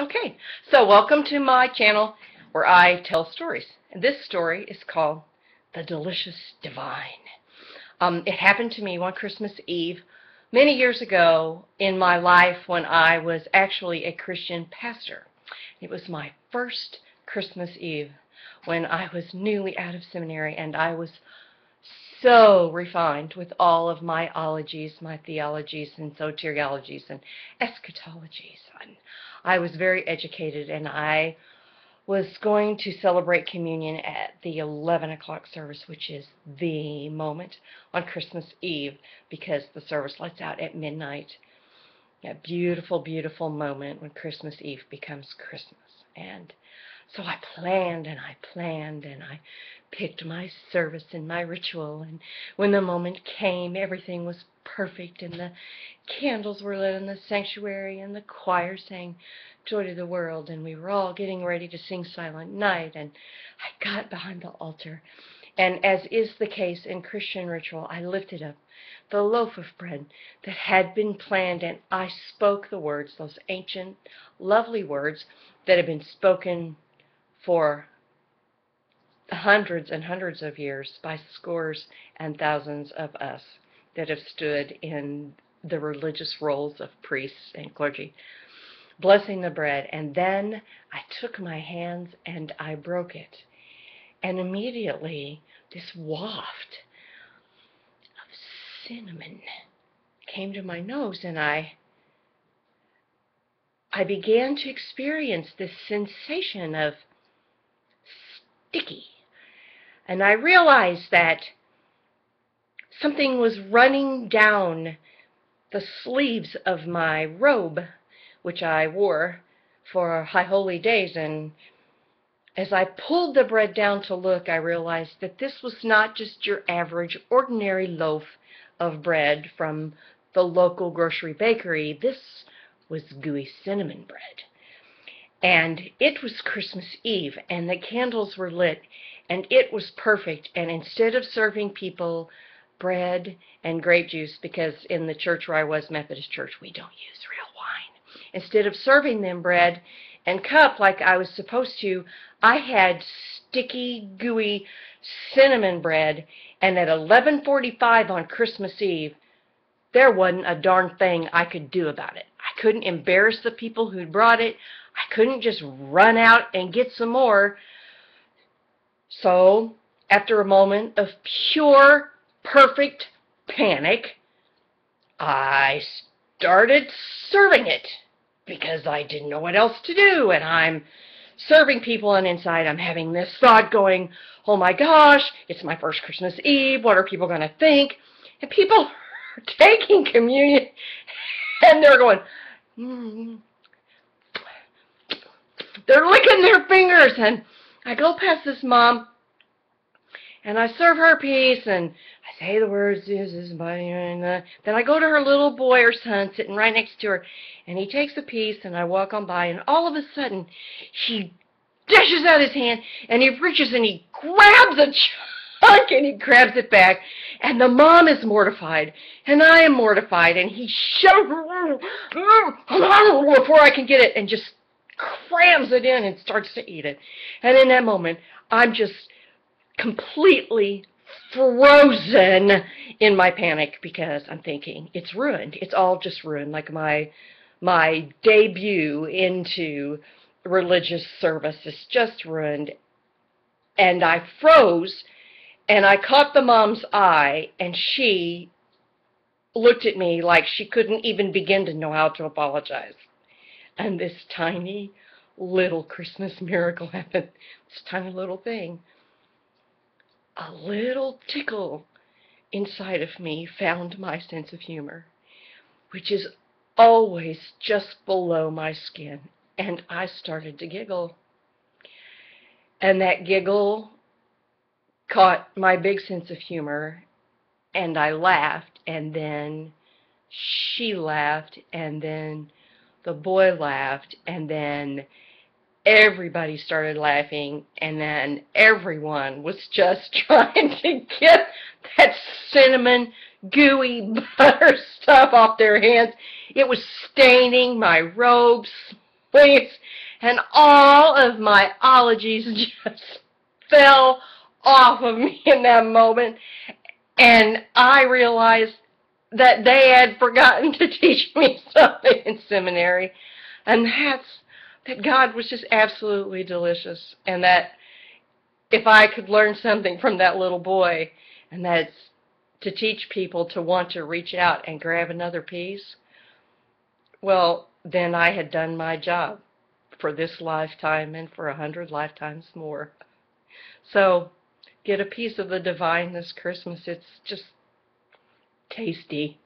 Okay, so welcome to my channel where I tell stories. And this story is called The Delicious Divine. It happened to me one Christmas Eve many years ago in my life when I was actually a Christian pastor. It was my first Christmas Eve when I was newly out of seminary, and I was so refined with all of my ologies, my theologies and soteriologies and eschatologies. And I was very educated, and I was going to celebrate communion at the 11 o'clock service, which is the moment on Christmas Eve, because the service lets out at midnight. That beautiful, beautiful moment when Christmas Eve becomes Christmas. And so I planned and I planned and I picked my service and my ritual, and when the moment came, everything was perfect, and the candles were lit in the sanctuary, and the choir sang Joy to the World, and we were all getting ready to sing Silent Night, and I got behind the altar, and as is the case in Christian ritual, I lifted up the loaf of bread that had been planned, and I spoke the words, those ancient, lovely words that had been spoken for hundreds and hundreds of years by scores and thousands of us that have stood in the religious roles of priests and clergy, blessing the bread. And then I took my hands and I broke it. And immediately this waft of cinnamon came to my nose, and I began to experience this sensation of sticky. And I realized that something was running down the sleeves of my robe, which I wore for High Holy Days. And as I pulled the bread down to look, I realized that this was not just your average, ordinary loaf of bread from the local grocery bakery. This was gooey cinnamon bread. And it was Christmas Eve, and the candles were lit, and it was perfect. And instead of serving people bread and grape juice, because in the church where I was, Methodist Church, we don't use real wine, instead of serving them bread and cup like I was supposed to, I had sticky, gooey cinnamon bread. And at 11:45 on Christmas Eve, there wasn't a darn thing I could do about it. I couldn't embarrass the people who'd brought it. I couldn't just run out and get some more. So, after a moment of pure, perfect panic, I started serving it because I didn't know what else to do. And I'm serving people, and inside I'm having this thought going, oh my gosh, it's my first Christmas Eve. What are people going to think? And people are taking communion, and they're going, they're licking their fingers. And I go past this mom, and I serve her a piece, and I say the words, this is body, and then I go to her little boy or son sitting right next to her, and he takes a piece, and I walk on by, and all of a sudden, he dashes out his hand, and he reaches, and he grabs a chunk, and he grabs it back, and the mom is mortified, and I am mortified, and he shoves before I can get it, and just crams it in and starts to eat it. And in that moment, I'm just completely frozen in my panic, because I'm thinking, it's ruined. It's all just ruined. Like my debut into religious service is just ruined. And I froze, and I caught the mom's eye, and she looked at me like she couldn't even begin to know how to apologize. And this tiny little Christmas miracle happened. This tiny little thing. A little tickle inside of me found my sense of humor, which is always just below my skin, and I started to giggle. And that giggle caught my big sense of humor, and I laughed, and then she laughed, and then the boy laughed, and then everybody started laughing, and then everyone was just trying to get that cinnamon, gooey butter stuff off their hands. It was staining my robes, please. And all of my ologies just fell off of me in that moment. And I realized that they had forgotten to teach me something in seminary. And that God was just absolutely delicious. And that if I could learn something from that little boy, and that's to teach people to want to reach out and grab another piece, well, then I had done my job for this lifetime and for 100 lifetimes more. So get a piece of the divine this Christmas. It's just tasty.